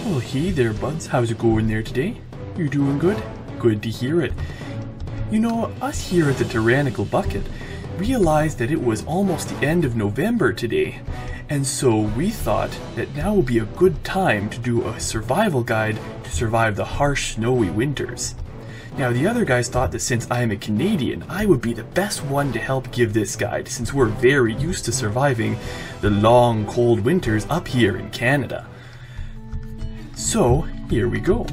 Well, hey there, buds. How's it going there today? You're doing good? Good to hear it. You know, us here at the Tyrannical Bucket realized that it was almost the end of November today, and so we thought that now would be a good time to do a survival guide to survive the harsh, snowy winters. Now, the other guys thought that since I am a Canadian, I would be the best one to help give this guide, since we're very used to surviving the long, cold winters up here in Canada. So, here we go.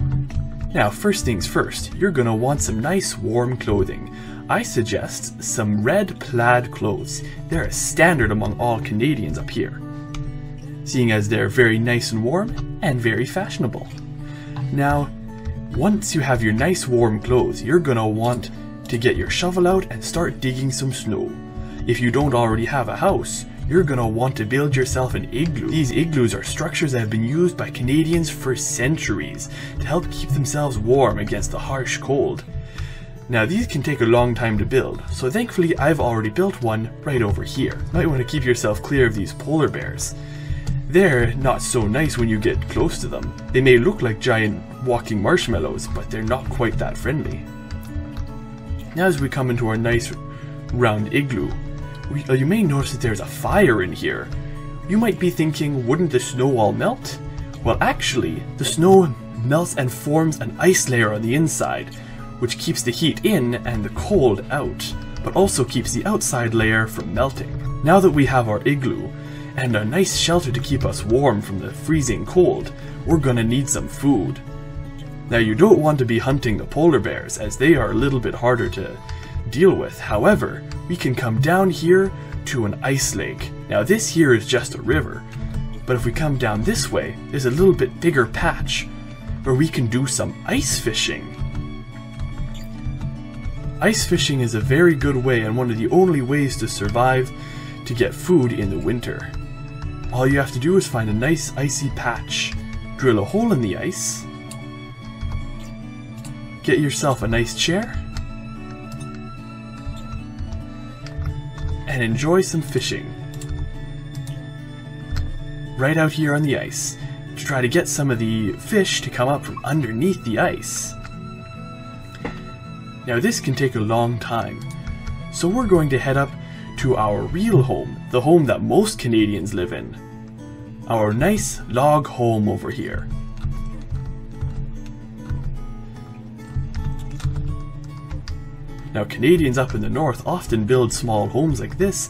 Now, first things first, you're gonna want some nice warm clothing. I suggest some red plaid clothes. They're a standard among all Canadians up here, seeing as they're very nice and warm and very fashionable. Now, once you have your nice warm clothes, you're gonna want to get your shovel out and start digging some snow. If you don't already have a house, you're gonna want to build yourself an igloo. These igloos are structures that have been used by Canadians for centuries to help keep themselves warm against the harsh cold. Now, these can take a long time to build, so thankfully I've already built one right over here. Might want to keep yourself clear of these polar bears. They're not so nice when you get close to them. They may look like giant walking marshmallows, but they're not quite that friendly. Now, as we come into our nice round igloo, you may notice that there's a fire in here. You might be thinking, wouldn't the snow all melt? Well, actually, the snow melts and forms an ice layer on the inside, which keeps the heat in and the cold out, but also keeps the outside layer from melting. Now that we have our igloo and a nice shelter to keep us warm from the freezing cold, we're gonna need some food. Now, you don't want to be hunting the polar bears, as they are a little bit harder to deal with. However, we can come down here to an ice lake. Now, this here is just a river, but if we come down this way, there's a little bit bigger patch where we can do some ice fishing. Ice fishing is a very good way and one of the only ways to survive to get food in the winter. All you have to do is find a nice icy patch, drill a hole in the ice, get yourself a nice chair, and enjoy some fishing right out here on the ice to try to get some of the fish to come up from underneath the ice. Now, this can take a long time, so we're going to head up to our real home, the home that most Canadians live in. Our nice log home over here. Now, Canadians up in the north often build small homes like this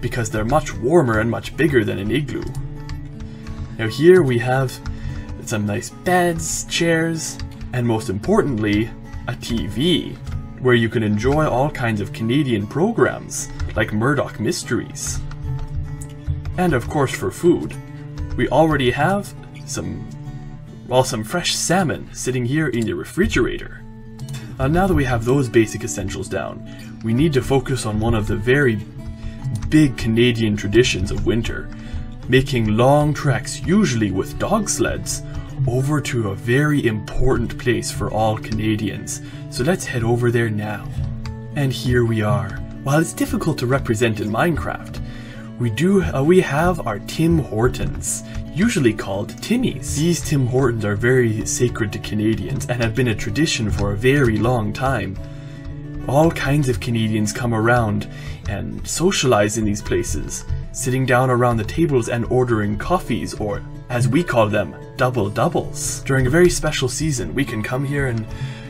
because they're much warmer and much bigger than an igloo. Now, here we have some nice beds, chairs, and most importantly, a TV, where you can enjoy all kinds of Canadian programs, like Murdoch Mysteries. And of course, for food, we already have some fresh salmon sitting here in the refrigerator. Now that we have those basic essentials down, we need to focus on one of the very big Canadian traditions of winter, making long treks, usually with dog sleds, over to a very important place for all Canadians. So let's head over there now. And here we are. While it's difficult to represent in Minecraft, we have our Tim Hortons, usually called Timmies. These Tim Hortons are very sacred to Canadians and have been a tradition for a very long time. All kinds of Canadians come around and socialize in these places, sitting down around the tables and ordering coffees, or as we call them, double doubles. During a very special season, we can come here and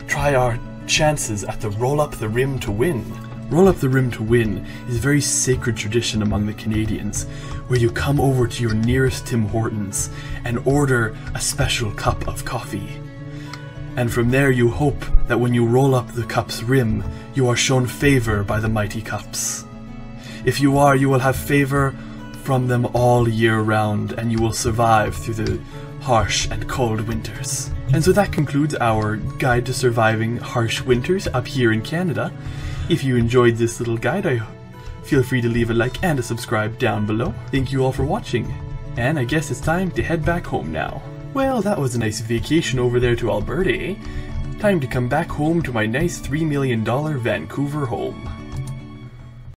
try our chances at the Roll Up the Rim to Win. Roll Up the Rim to Win is a very sacred tradition among the Canadians, where you come over to your nearest Tim Hortons and order a special cup of coffee. And from there you hope that when you roll up the cup's rim, you are shown favor by the mighty cups. If you are, you will have favor from them all year round, and you will survive through the harsh and cold winters. And so that concludes our guide to surviving harsh winters up here in Canada. If you enjoyed this little guide, feel free to leave a like and a subscribe down below. Thank you all for watching, and I guess it's time to head back home now. Well, that was a nice vacation over there to Alberta, eh? Time to come back home to my nice $3 million Vancouver home.